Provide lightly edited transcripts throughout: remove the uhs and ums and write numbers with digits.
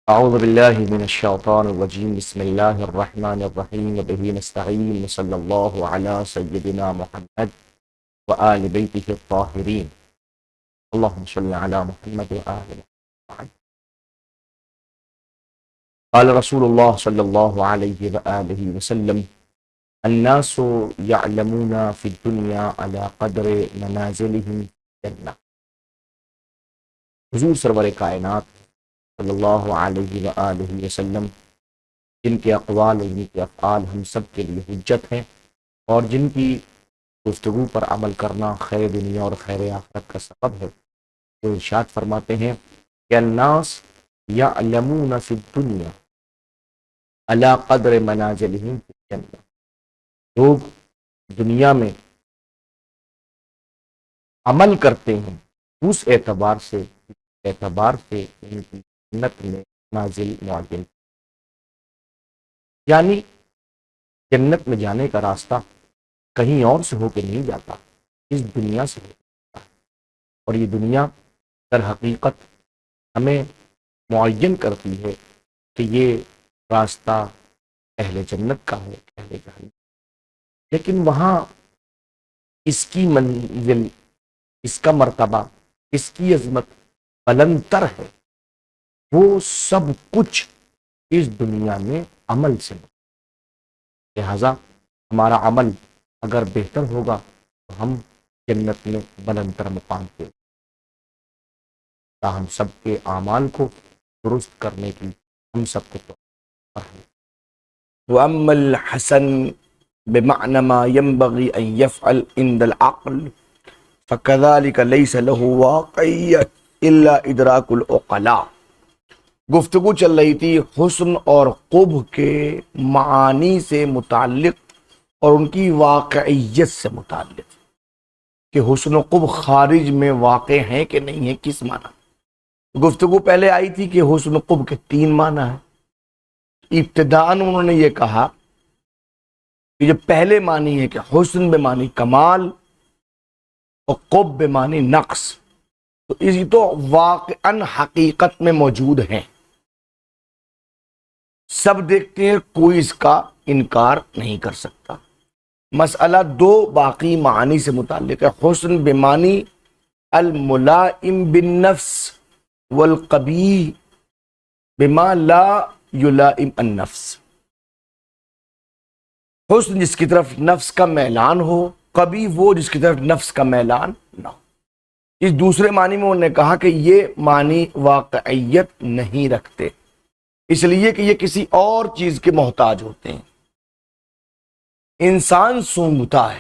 أعوذ بالله من الشيطان الرجيم بسم الله الرحمن الرحيم وبه نستعين وصلى الله على سيدنا محمد وآل بيته الطاهرين اللهم صل على محمد وآل محمد. قال رسول الله صلى الله عليه وآله وسلم الناس يعلمون في الدنيا على قدر منازلهم في الجنة. حضور سرور کائنات صلی اللہ علیہ وآلہ وسلم جن کے اقوال اور جن کے افعال ہم سب کے لیے حجت ہیں اور جن کی گفتگو پر عمل کرنا خیر دنیا اور خیر آخرت کا سبب ہے، وہ ارشاد فرماتے ہیں کہ الناس یعلمون فی الدنیا علی قدر منازلہم فی الجنہ. لوگ دنیا میں عمل کرتے ہیں اس اعتبار سے ان کی جنت میں نازل معین، یعنی جنت میں جانے کا راستہ کہیں اور سے ہو کے نہیں جاتا، اس دنیا سے ہو کے جاتا ہے. اور یہ دنیا در حقیقت ہمیں معین کرتی ہے کہ یہ راستہ اہل جنت کا ہے، اہل جہنم. لیکن وہاں اس کی منزل، اس کا مرتبہ، اس کی عظمت بلندتر ہے. وہ سب کچھ اس دنیا میں عمل سے، لہذا ہمارا عمل اگر بہتر ہوگا تو ہم جنت میں بلندتر مقام پہ. ہم سب کے اعمال کو درست کرنے کی ہم سب کو وَأَمَّا الْحَسَنُ بِمَعْنَى مَا يَنْبَغِي أَنْ يَفْعَلَ عِنْدَ الْعَقْلِ فَكَذَلِكَ لَيْسَ لَهُ وَاقِعِيَّةٌ إِلَّا إِدْرَاكُ الْعُقَلَاءِ. گفتگو چل رہی تھی حسن اور قبح کے معانی سے متعلق اور ان کی واقعیت سے متعلق کہ حسن و قبح خارج میں واقع ہیں کہ نہیں ہیں، کس معنی. گفتگو پہلے آئی تھی کہ حسن و قبح کے 3 معنی ہیں. ابتداءً انہوں نے یہ کہا کہ جو پہلے معنی ہے کہ حسن بے معنی کمال اور قبح بے معنی نقص، تو اسی تو واقعاً حقیقت میں موجود ہیں، سب دیکھتے ہیں، کوئی اس کا انکار نہیں کر سکتا. مسئلہ 2 باقی معانی سے متعلق ہے. حسن بے معنی الملائم بالنفس والقبیح بما لا یلائم النفس. حسن جس کی طرف نفس کا میلان ہو، قبیح وہ جس کی طرف نفس کا میلان نہ ہو. اس دوسرے معنی میں انہوں نے کہا کہ یہ معنی واقعیت نہیں رکھتے، اس لیے کہ یہ کسی اور چیز کے محتاج ہوتے ہیں. انسان سونگھتا ہے،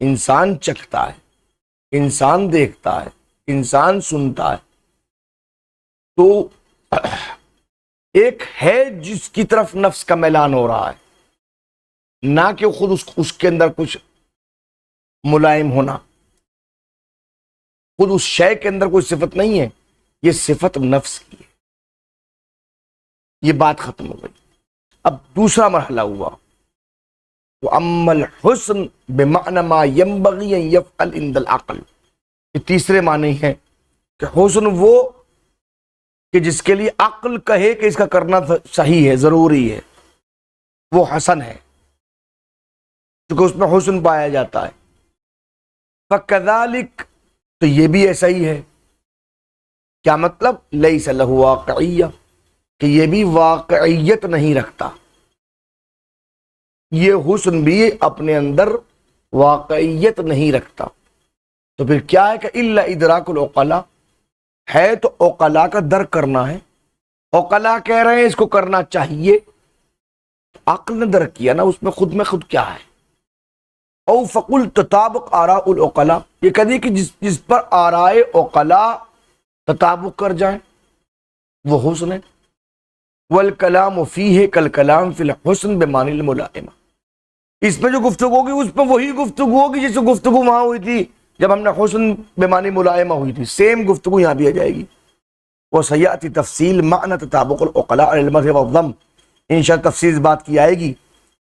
انسان چکھتا ہے، انسان دیکھتا ہے، انسان سنتا ہے، تو ایک ہے جس کی طرف نفس کا میلان ہو رہا ہے، نہ کہ خود اس کے اندر کچھ ملائم ہونا، خود اس شے کے اندر کوئی صفت نہیں ہے، یہ صفت نفس کی ہے. یہ بات ختم ہو گئی. اب دوسرا مرحلہ ہوا وَأَمَّا الْحُسْنُ بِمَعْنَى مَا يَنْبَغِي أَنْ يَفْعَلَ عِنْدَ الْعَقْلِ. یہ تیسرے معنی ہے کہ حسن وہ کہ جس کے لیے عقل کہے کہ اس کا کرنا صحیح ہے، ضروری ہے، وہ حسن ہے، کیونکہ اس میں حسن پایا جاتا ہے. فَكَذَلِكَ، تو یہ بھی ایسا ہی ہے. کیا مطلب؟ لَيْسَ لَهُ وَاقِعِيَّةٌ، کہ یہ بھی واقعیت نہیں رکھتا. یہ حسن بھی اپنے اندر واقعیت نہیں رکھتا. تو پھر کیا ہے کہ الا ادراک العقلاء ہے، تو عقلاء کا درک کرنا ہے. عقلاء کہہ رہے ہیں اس کو کرنا چاہیے، عقل نے درک کیا نا، اس میں خود کیا ہے. او فقل تطابق آراء العقلاء، یہ کہتے کہ جس پر آرائے عقلاء تطابق کر جائیں وہ حسن ہے. والکلام فیہ کالکلام فی الحسن بمعنی الملائمہ. اس میں جو گفتگو ہوگی اس میں وہی گفتگو ہوگی جیسے گفتگو وہاں ہوئی تھی جب ہم نے حسن بمعنی ملائمہ ہوئی تھی، سیم گفتگو یہاں بھی آ جائے گی. وسیأتی تفصیل معنی تطابق العقلاء علی المدح والذم. انشاءاللہ تفصیل اس بات کی آئے گی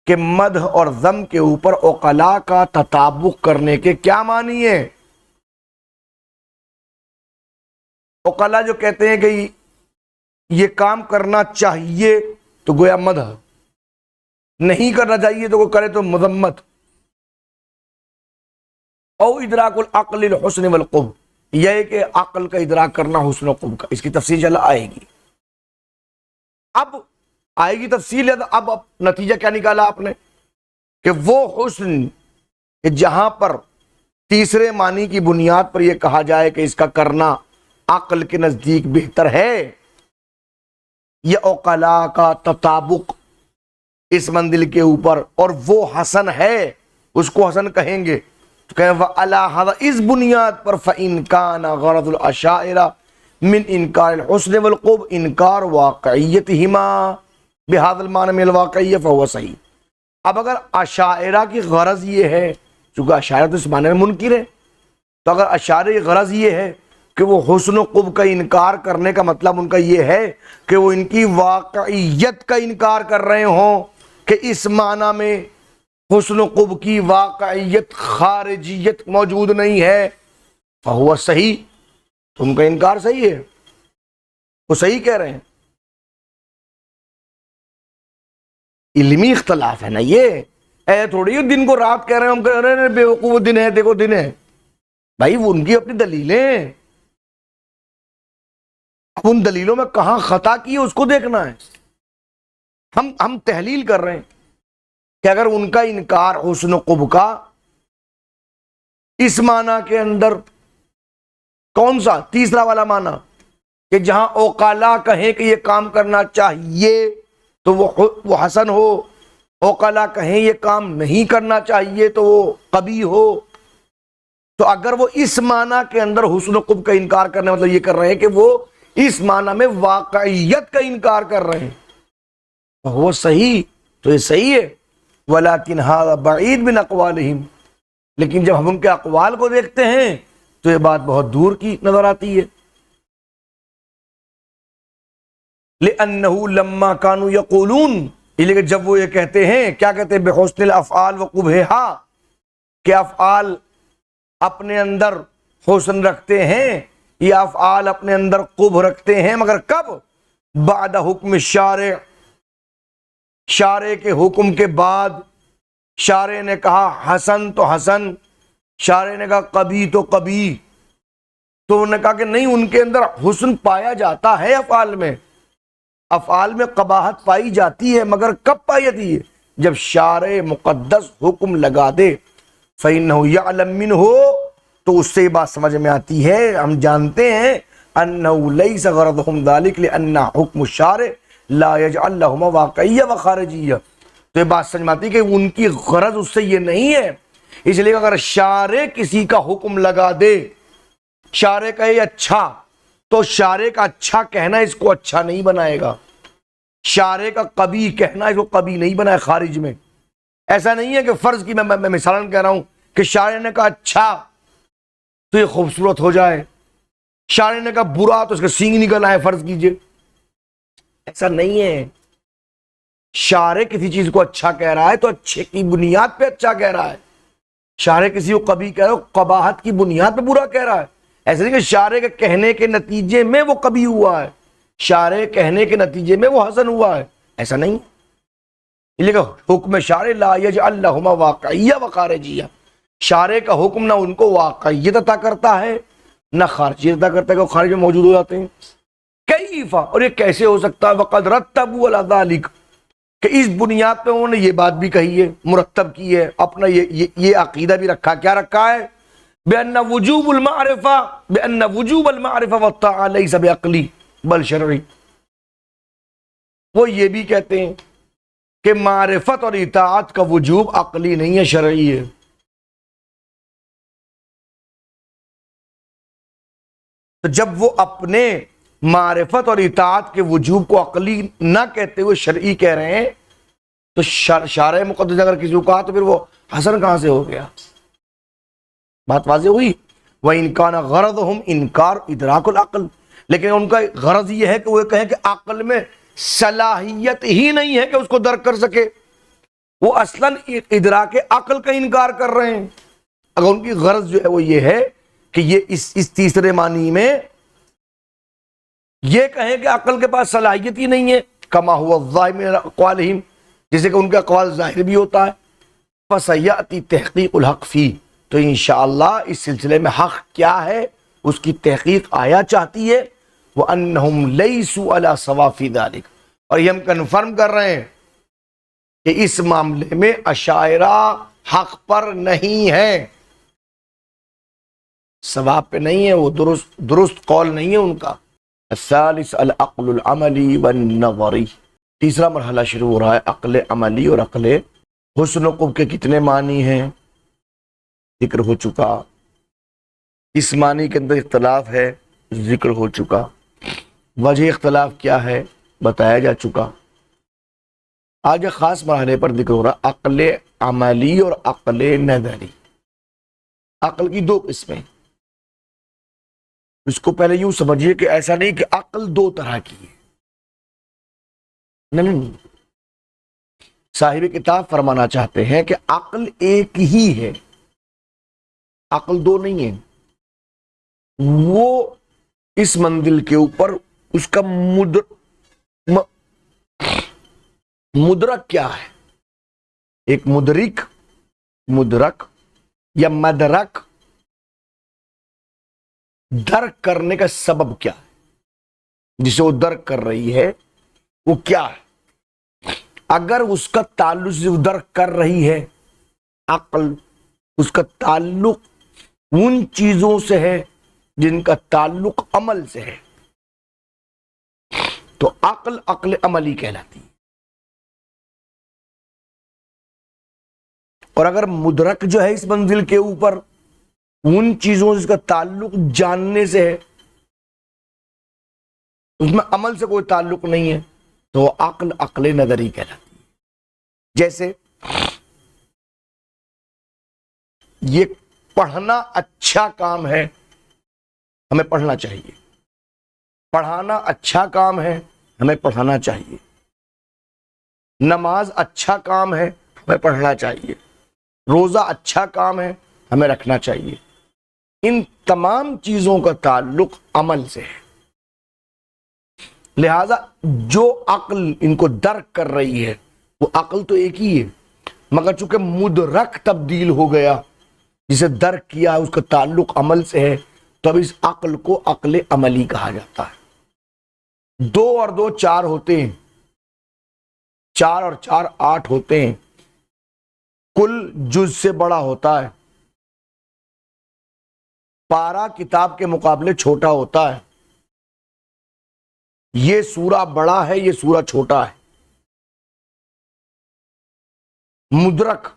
کہ مدح اور ذم کے اوپر عقلاء کا تطابق کرنے کے کیا معنی ہے. عقلاء جو کہتے ہیں کہ یہ کام کرنا چاہیے تو گویا مدح، نہیں کرنا چاہیے تو کوئی کرے تو مذمت. او ادراک العقل الحسن والقبح، یہ ہے کہ عقل کا ادراک کرنا حسن و قبح کا. اس کی تفصیل چلا آئے گی، اب آئے گی تفصیل. اب نتیجہ کیا نکالا آپ نے کہ وہ حسن کہ جہاں پر تیسرے معنی کی بنیاد پر یہ کہا جائے کہ اس کا کرنا عقل کے نزدیک بہتر ہے، یہ عقلاء کا تطابق اس منزل کے اوپر، اور وہ حسن ہے، اس کو حسن کہیں گے تو کہیں وَعَلَى هَذَا، اس بنیاد پر فَإِنْ كَانَ غَرَضُ الْأَشَاعِرَةِ مِنْ إِنْكَارِ الْحُسْنِ وَالْقُبْحِ إِنْكَارُ وَاقِعِيَّتِهِمَا بِهَذَا الْمَعْنَى مِنَ الْوَاقِعِيَّةِ فَهُوَ صحیح. اب اگر اشاعرہ کی غرض یہ ہے، چونکہ اشاعرہ تو اس معنی میں منکر ہے، تو اگر اشاعرہ کی غرض یہ ہے کہ وہ حسن و قبح کا انکار کرنے کا مطلب ان کا یہ ہے کہ وہ ان کی واقعیت کا انکار کر رہے ہوں کہ اس معنی میں حسن و قبح کی واقعیت خارجیت موجود نہیں ہے، فہو صحیح، تو ان کا انکار صحیح ہے، وہ صحیح کہہ رہے ہیں. علمی اختلاف ہے نا یہ، اے تھوڑی دن کو رات کہہ رہے ہیں، ہم کہہ رہے ہیں بے وقوف دن ہے، دیکھو دن ہے. بھائی وہ ان کی اپنی دلیلیں ہیں، اب ان دلیلوں میں کہاں خطا کی ہے اس کو دیکھنا ہے. ہم تحلیل کر رہے ہیں کہ اگر ان کا انکار حسن و قبح کا اس معنی کے اندر کون سا تیسرا والا معنی کہ جہاں عقلاء کہیں کہ یہ کام کرنا چاہیے تو وہ حسن ہو، عقلاء کہیں یہ کام نہیں کرنا چاہیے تو وہ قبیح ہو، تو اگر وہ اس معنی کے اندر حسن و قبح کا انکار کرنے مطلب یہ کر رہے ہیں کہ وہ اس معنی میں واقعیت کا انکار کر رہے ہیں، وہ صحیح، تو یہ صحیح ہے. ولیکن ھذا بعید من اقوالہم، لیکن جب ہم ان کے اقوال کو دیکھتے ہیں تو یہ بات بہت دور کی نظر آتی ہے. لأنه لما كانوا يقولون، لیکن جب وہ یہ کہتے ہیں، کیا کہتے ہیں، بحسن الافعال وقبحها، کہ افعال اپنے اندر حسن رکھتے ہیں یا افعال اپنے اندر قبح رکھتے ہیں، مگر کب؟ بعد حکم الشارع، شارع کے حکم کے بعد. شارع نے کہا حسن تو حسن، شارع نے کہا قبیح تو قبیح، تو انہوں نے کہا کہ نہیں، ان کے اندر حسن پایا جاتا ہے، افعال میں قباحت پائی جاتی ہے، مگر کب پائی جاتی ہے؟ جب شارع مقدس حکم لگا دے. فَإِنَّهُ يَعْلَمْ مِنْهُ، تو اس سے یہ بات سمجھ میں آتی ہے، ہم جانتے ہیں أَنَّهُ لَيْسَ غَرَضُهُمْ ذَلِكَ لِأَنَّ حُكْمُ الشَّارِعِ لَا يَجْعَلُ لَهُمَا واقعیہ وخارجیہ. تو یہ بات سمجھ میں آتی ہے کہ ان کی غرض اس سے یہ نہیں ہے. اس لیے اگر شارع کسی کا حکم لگا دے، شارع کہے اچھا، تو شارع کا اچھا کہنا اس کو اچھا نہیں بنائے گا، شارع کا قبیح کہنا اس کو قبیح نہیں بنائے خارج میں. ایسا نہیں ہے کہ فرض کی میں مثالاً کہہ رہا ہوں کہ شارع نے کہا اچھا تو یہ خوبصورت ہو جائے، شارع نے کہا برا تو اس کا سینگ نکل آئے، فرض کیجئے. ایسا نہیں ہے. شارع کسی چیز کو اچھا کہہ رہا ہے تو اچھے کی بنیاد پہ اچھا کہہ رہا ہے، شارع کسی کو قبیح کہہ رہا ہے قباحت کی بنیاد پہ برا کہہ رہا ہے. ایسا نہیں کہ شارع کے کہنے کے نتیجے میں وہ قبیح ہوا ہے، شارع کہنے کے نتیجے میں وہ حسن ہوا ہے، ایسا نہیں. لیکن حکم شارع لا یجعل لہما واقعیہ وخارجیہ، شارع کا حکم نہ ان کو واقعیت عطا کرتا ہے نہ خارجیت عطا کرتا ہے کہ وہ خارج میں موجود ہو جاتے ہیں. کیفا، اور یہ کیسے ہو سکتا ہے، وقد رتبوا علی ذلک، کہ اس بنیاد پہ انہوں نے یہ بات بھی کہی ہے، مرتب کی ہے، اپنا یہ عقیدہ بھی رکھا. کیا رکھا ہے؟ بأن وجوب المعرفہ والطاعہ لیس بعقلی بل شرعی. وہ یہ بھی کہتے ہیں کہ معرفت اور اطاعت کا وجوب عقلی نہیں ہے، شرعی ہے. تو جب وہ اپنے معرفت اور اطاعت کے وجوب کو عقلی نہ کہتے ہوئے شرعی کہہ رہے ہیں، تو شارع مقدس اگر کسی کو کہا تو پھر وہ حسن کہاں سے ہو گیا؟ بات واضح ہوئی. وَإِنْ كَانَ غَرَضُهُمْ إِنْكَارُ إِدْرَاكُ الْعَقْلِ، لیکن ان کا غرض یہ ہے کہ وہ کہیں کہ عقل میں صلاحیت ہی نہیں ہے کہ اس کو درک کر سکے، وہ اصلاً ادراک عقل کا انکار کر رہے ہیں. اگر ان کی غرض جو ہے وہ یہ ہے کہ یہ اس تیسرے معنی میں یہ کہیں کہ عقل کے پاس صلاحیت ہی نہیں ہے، کما ہوا الظاہر من اقوالہم، جیسے کہ ان کا اقوال ظاہر بھی ہوتا ہے، فسیأتی تحقیق الحق فی، تو انشاءاللہ اس سلسلے میں حق کیا ہے اس کی تحقیق آیا چاہتی ہے، وَأَنَّهُمْ لَيْسُوا عَلَى سَوَاءٍ فِي ذَلِكَ، اور یہ ہم کنفرم کر رہے ہیں کہ اس معاملے میں اشاعرہ حق پر نہیں ہے، ثواب پہ نہیں ہے، وہ درست قول نہیں ہے ان کا۔ الثالث العقل العملی والنظری، تیسرا مرحلہ شروع ہو رہا ہے عقل عملی اور عقل حسن و قبح کے کتنے معنی ہیں ذکر ہو چکا، اس معنی کے اندر اختلاف ہے ذکر ہو چکا، وجہ اختلاف کیا ہے بتایا جا چکا۔ آج ایک خاص مرحلے پر ذکر ہو رہا عقل عملی اور عقل نظری۔ عقل کی دو قسمیں، اس کو پہلے یوں سمجھیے کہ ایسا نہیں کہ عقل دو طرح کی ہے، نہیں، صاحب کتاب فرمانا چاہتے ہیں کہ عقل ایک ہی ہے، عقل دو نہیں ہے۔ وہ اس منزل کے اوپر اس کا مدرک کیا ہے، ایک مدرک یا مدرک، درک کرنے کا سبب کیا ہے، جسے وہ درک کر رہی ہے وہ کیا ہے۔ اگر اس کا تعلق سے درک کر رہی ہے عقل، اس کا تعلق ان چیزوں سے ہے جن کا تعلق عمل سے ہے، تو عقل عملی کہلاتی ہے۔ اور اگر مدرک جو ہے اس منزل کے اوپر ان چیزوں سے اس کا تعلق جاننے سے ہے، اس میں عمل سے کوئی تعلق نہیں ہے، تو وہ عقل نظری کہلاتی ہے۔ جیسے یہ پڑھنا اچھا کام ہے، ہمیں پڑھنا چاہیے، پڑھانا اچھا کام ہے، ہمیں پڑھانا چاہیے، نماز اچھا کام ہے، ہمیں پڑھنا چاہیے، روزہ اچھا کام ہے، ہمیں رکھنا چاہیے۔ ان تمام چیزوں کا تعلق عمل سے ہے، لہذا جو عقل ان کو درک کر رہی ہے وہ عقل تو ایک ہی ہے، مگر چونکہ مدرک تبدیل ہو گیا، جسے درک کیا اس کا تعلق عمل سے ہے، تو اب اس عقل کو عقل عملی کہا جاتا ہے۔ 2 اور 2 4 ہوتے ہیں، 4 اور 4 8 ہوتے ہیں، کل جز سے بڑا ہوتا ہے، پارا کتاب کے مقابلے چھوٹا ہوتا ہے، یہ سورہ بڑا ہے، یہ سورہ چھوٹا ہے۔ مدرک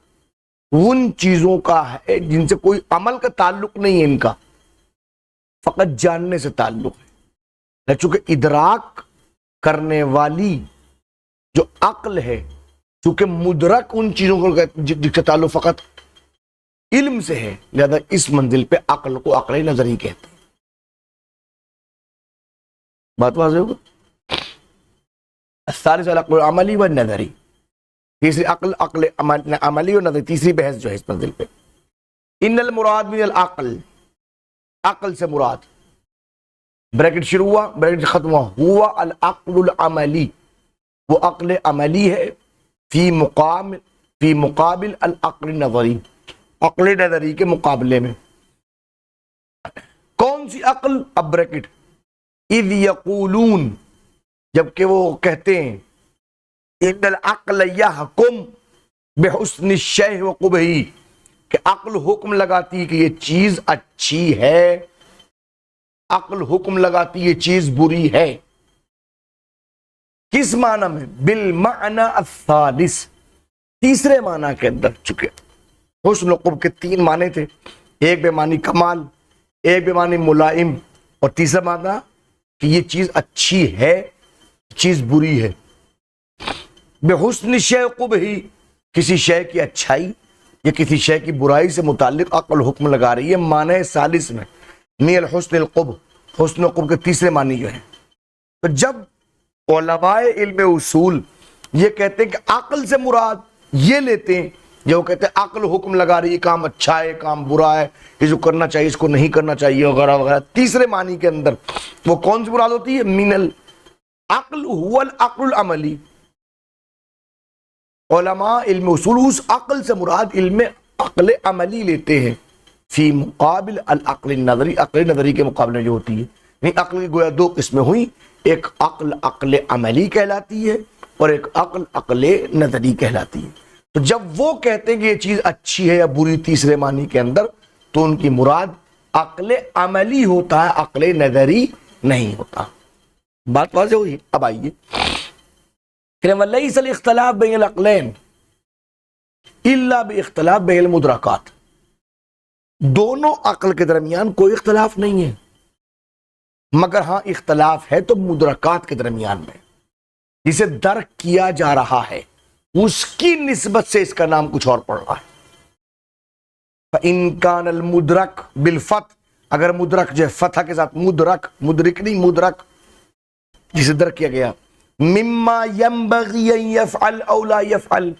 ان چیزوں کا ہے جن سے کوئی عمل کا تعلق نہیں ہے، ان کا فقط جاننے سے تعلق ہے، چونکہ ادراک کرنے والی جو عقل ہے، چونکہ مدرک ان چیزوں کا جس کا تعلق فقط علم سے ہے، لہذا اس منزل پہ عقل کو عقل نظری کہتے ہیں۔ بات واضح ہوگا؟ الثالث العقل العملی والنظری، تیسری عقل عملی اور نظری، تیسری بحث جو ہے اس منزل پہ۔ ان المراد من العقل، عقل سے مراد، بریکٹ شروع ہوا بریکٹ ختم ہوا، ہوا العقل العملی، وہ عقل عملی ہے، فی مقابل العقل النظری، عقل نظری کے مقابلے میں۔ کون سی عقل؟ اب بریکٹ، اذ یقولون، جبکہ وہ کہتے ہیں، ان العقل یحکم بحسن الشیء وقبحہ، کہ عقل حکم لگاتی ہے کہ یہ چیز اچھی ہے، عقل حکم لگاتی ہے یہ چیز بری ہے۔ کس معنی میں؟ بالمعنی الثالث، تیسرے معنی کے اندر۔ چکے حسن و قبح کے 3 معنی تھے، ایک بے معنی کمال، ایک بے معنی ملائم، اور تیسرا معنی کہ یہ چیز اچھی ہے، چیز بری ہے۔ بحسن الشیء قبحہ، کسی شے کی اچھائی یا کسی شے کی برائی سے متعلق عقل حکم لگا رہی ہے، معنی ثالث میں، من الحسن القبح، حسن و قبح کے تیسرے معنی جو ہیں۔ تو جب علماء علم اصول یہ کہتے ہیں کہ عقل سے مراد یہ لیتے ہیں جو کہتے ہیں عقل حکم لگا رہی ہے کام اچھا ہے کام برا ہے، اس کو کرنا چاہیے اس کو نہیں کرنا چاہیے وغیرہ وغیرہ، تیسرے معنی کے اندر وہ کون سی مراد ہوتی ہے؟ من العقل هو العقل العملی۔ علماء علم اصول اس عقل سے مراد علم عقل عملی لیتے ہیں، فی مقابل العقل النظری، عقل نظری کے مقابلے میں جو ہوتی ہے، نہیں عقل کی گویا دو قسمیں ہوئی، ایک عقل عقل عملی کہلاتی ہے اور ایک عقل عقل نظری کہلاتی ہے۔ تو جب وہ کہتے ہیں کہ یہ چیز اچھی ہے یا بری تیسرے معنی کے اندر، تو ان کی مراد عقل عملی ہوتا ہے، عقل نظری نہیں ہوتا۔ بات واضح ہوئی؟ اب آئیے کہ وَلَيْسَ الْاخْتِلَافُ بَيْنَ الْعَقْلَيْنِ إِلَّا بِاخْتِلَافِ بَيْنَ الْمُدْرَكَاتِ، دونوں عقل کے درمیان کوئی اختلاف نہیں ہے، مگر ہاں اختلاف ہے تو مدرکات کے درمیان میں، جسے درک کیا جا رہا ہے اس کی نسبت سے اس کا نام کچھ اور پڑ رہا ہے۔ فَإِن كَانَ الْمُدْرَكُ بِالْفَتْحِ، اگر مدرک جو ہے فتح کے ساتھ، مدرک مدرک نہیں مدرک جسے درک کیا گیا، مما ينبغي ان يفعل او لا يفعل،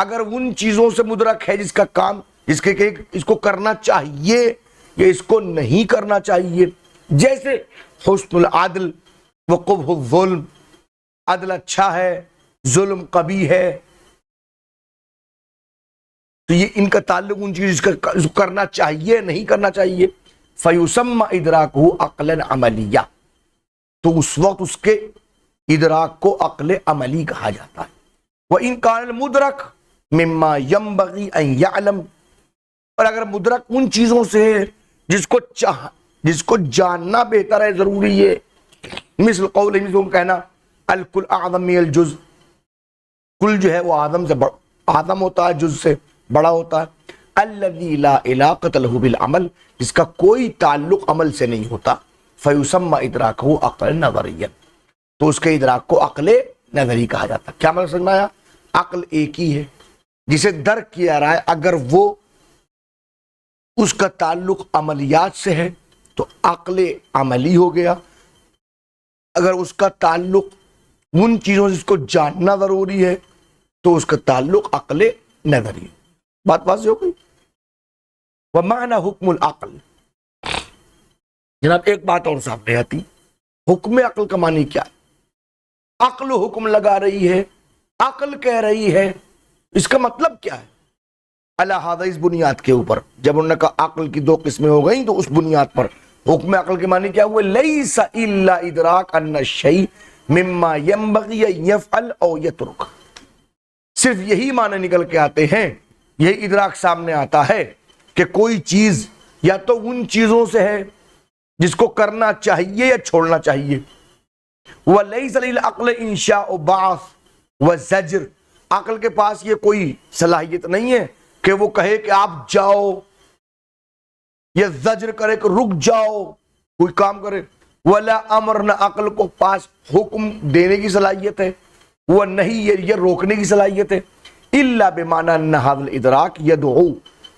اگر ان چیزوں سے مدرک ہے جس کا کام جس کے کہ اس کو کرنا چاہیے یا اس کو نہیں کرنا چاہیے، جیسے حسن العدل وقبح الظلم، عدل اچھا ہے ظلم قبیح ہے، تو یہ ان کا تعلق ان چیز اس کو کرنا چاہیے نہیں کرنا چاہیے، فیسمى ادراکہ عقلا عملیہ، تو اس وقت اس کے ادراک کو عقل عملی کہا جاتا ہے۔ وَإِن كَانَ الْمُدْرَكُ مِمَّا يَنبَغِي أَن يَعْلَمَ، اور اگر مدرک ان چیزوں سے ہے جس کو جاننا بہتر ہے ضروری ہے، مثل قول کہنا الکل اعظم من الجز، کل جو ہے وہ آدم سے آدم ہوتا ہے، جز سے بڑا ہوتا ہے، الذی لا علاقۃ له بالعمل، جس کا کوئی تعلق عمل سے نہیں ہوتا، فیسمى ادراکہ عقلا نظریا، تو اس کے ادراک کو عقل نظری کہا جاتا ہے۔ کیا مطلب سمجھ میں آیا؟ عقل ایک ہی ہے جسے درک کیا رہا ہے، اگر وہ اس کا تعلق عملیات سے ہے تو عقل عملی ہو گیا، اگر اس کا تعلق ان چیزوں سے اس کو جاننا ضروری ہے تو اس کا تعلق عقل نظری ہے۔ بات واضح ہو گئی؟ ومعنی حکم العقل، جناب ایک بات اور سامنے آتی، حکم عقل کا معنی کیا ہے؟ عقل حکم لگا رہی ہے، عقل کہہ رہی ہے، اس کا مطلب کیا ہے؟ الہٰذا، اس بنیاد کے اوپر جب انہوں نے کہا عقل کی دو قسمیں ہو گئیں تو اس بنیاد پر حکم عقل کے معنی کیا ہوئے؟ لیس الا ادراک ان الشیء مما ينبغي ان يفعل او يترك، صرف یہی معنی نکل کے آتے ہیں، یہی ادراک سامنے آتا ہے کہ کوئی چیز یا تو ان چیزوں سے ہے جس کو کرنا چاہیے یا چھوڑنا چاہیے۔ وَلَيْسَ لِلْعَقْلِ إِنشَاءُ بَعْثٍ وَزَجْرٍ، عقل کے پاس یہ کوئی صلاحیت نہیں ہے کہ وہ کہے کہ آپ جاؤ، یا زجر کرے کہ رک جاؤ کوئی کام کرے۔ ولا امر، نہ عقل کو پاس حکم دینے کی صلاحیت ہے، وہ نہیں یہ روکنے کی صلاحیت ہے۔ الا بمعنی ان هذا الادراک يدعو،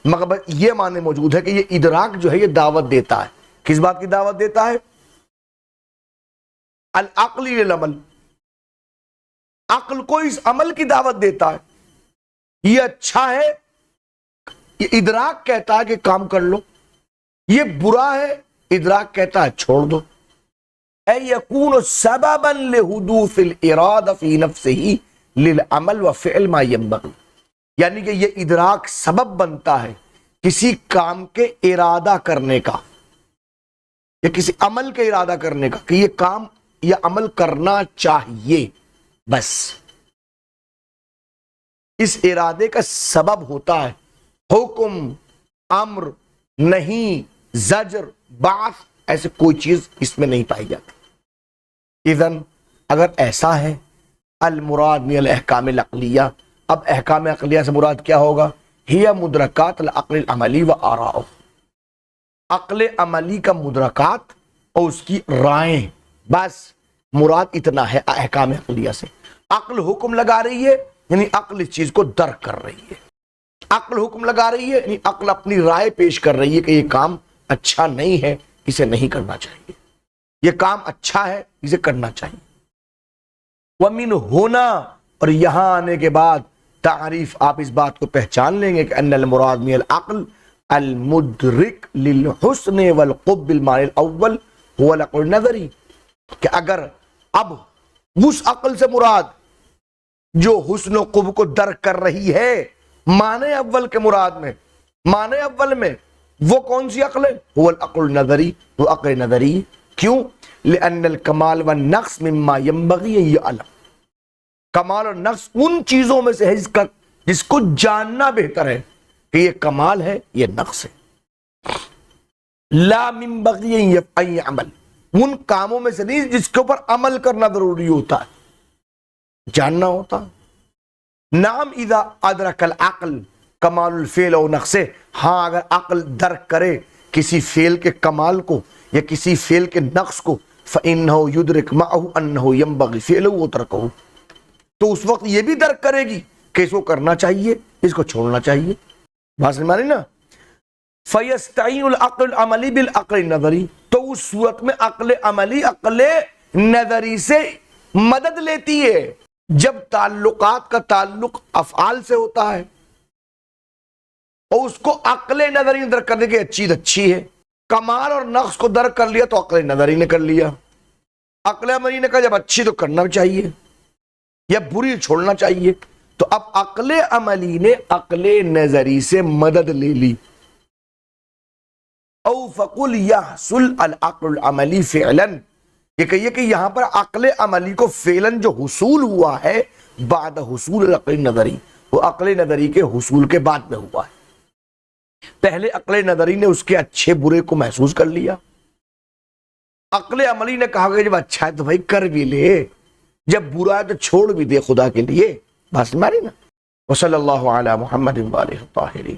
مگر یہ معنی موجود ہے کہ یہ ادراک جو ہے یہ دعوت دیتا ہے، کس بات کی دعوت دیتا ہے؟ العقل للعمل، عقل کو اس عمل کی دعوت دیتا ہے، یہ اچھا ہے، یہ ادراک کہتا ہے کہ کام کر لو، یہ برا ہے، ادراک کہتا ہے چھوڑ دو۔ اے یکون سببا لحدوث الارادہ فی نفسہ للعمل وفعل ما ينبغی، یعنی کہ یہ ادراک سبب بنتا ہے کسی کام کے ارادہ کرنے کا یا کسی عمل کے ارادہ کرنے کا، کہ یہ کام یا عمل کرنا چاہیے، بس اس ارادے کا سبب ہوتا ہے حکم، امر، نہیں، زجر، بعث، ایسے کوئی چیز اس میں نہیں پائی جاتی۔ اذن اگر ایسا ہے، المراد من الاحکام العقلیہ، اب احکام عقلیہ سے مراد کیا ہوگا؟ ہی مدرکات العقل العملی و آراء، عقل عملی کا مدرکات اور اس کی رائیں، بس مراد اتنا ہے احکام عقلیہ سے۔ عقل حکم لگا رہی ہے یعنی عقل اس چیز کو درک کر رہی ہے، عقل حکم لگا رہی ہے یعنی عقل اپنی رائے پیش کر رہی ہے کہ یہ کام اچھا نہیں ہے، اسے نہیں کرنا چاہیے، یہ کام اچھا ہے، اسے کرنا چاہیے۔ وَمِنْ هُنَا، اور یہاں آنے کے بعد تعریف آپ اس بات کو پہچان لیں گے کہ ان المراد من العقل المدرک للحسن والقب المعنی الاول هو العقل النظری، کہ اگر اب اس عقل سے مراد جو حسن و قب کو درک کر رہی ہے معنی اول کے مراد میں، معنی اول میں وہ کون سی عقل ہے؟ هو العقل النظری، وہ عقل نظری۔ کیوں؟ لأن الکمال والنقص مما ينبغي ان يعلم، کمال اور نقص ان چیزوں میں سے ہے جس کو جاننا بہتر ہے کہ یہ کمال ہے یہ نقص ہے۔ لا من بغی ان يعمل، ان کاموں میں سے نہیں جس کے اوپر عمل کرنا ضروری ہوتا ہے، جاننا ہوتا ہے۔ نعم اذا ادرک العقل کمال الفعل و نقصے، ہاں اگر عقل درک کرے کسی فعل کے کمال کو یا کسی فعل کے نقص کو، فإنه يدرك معه أنه ينبغي فعله وتركه، تو اس وقت یہ بھی درک کرے گی کہ اس کو کرنا چاہیے اس کو چھوڑنا چاہیے۔ بات سمجھ مانی نا؟ فَيَسْتَعِينُ الْعَقْلُ الْعَمَلِي بِالْعَقْلِ النَّظَرِي، تو اس صورت میں عقل عملی عقل نظری سے مدد لیتی ہے۔ جب تعلقات کا تعلق افعال سے ہوتا ہے اور اس کو عقل نظری نے درک کر دے کہ چیز اچھی ہے، کمال اور نقص کو درک کر لیا تو عقل نظری نے کر لیا، عقل عملی نے کہا جب اچھی تو کرنا چاہیے یا بری چھوڑنا چاہیے، تو اب عقل عملی نے عقل نظری سے مدد لے لی۔ او فقل یحصل العقل العملی فعلا، یہ کہیے کہ یہاں پر عقل عملی کو فعلاً جو حصول ہوا ہے بعد حصول العقل نظری، وہ عقل نظری کے حصول کے بعد میں ہوا ہے۔ پہلے عقل نظری نے اس کے اچھے برے کو محسوس کر لیا، عقل عملی نے کہا کہ جب اچھا ہے تو بھائی کر بھی لے، جب برا ہے تو چھوڑ بھی دے خدا کے لیے۔ بات سمجھ رہی نا؟ وصلی اللہ علی محمد وآلہ الطاہرین۔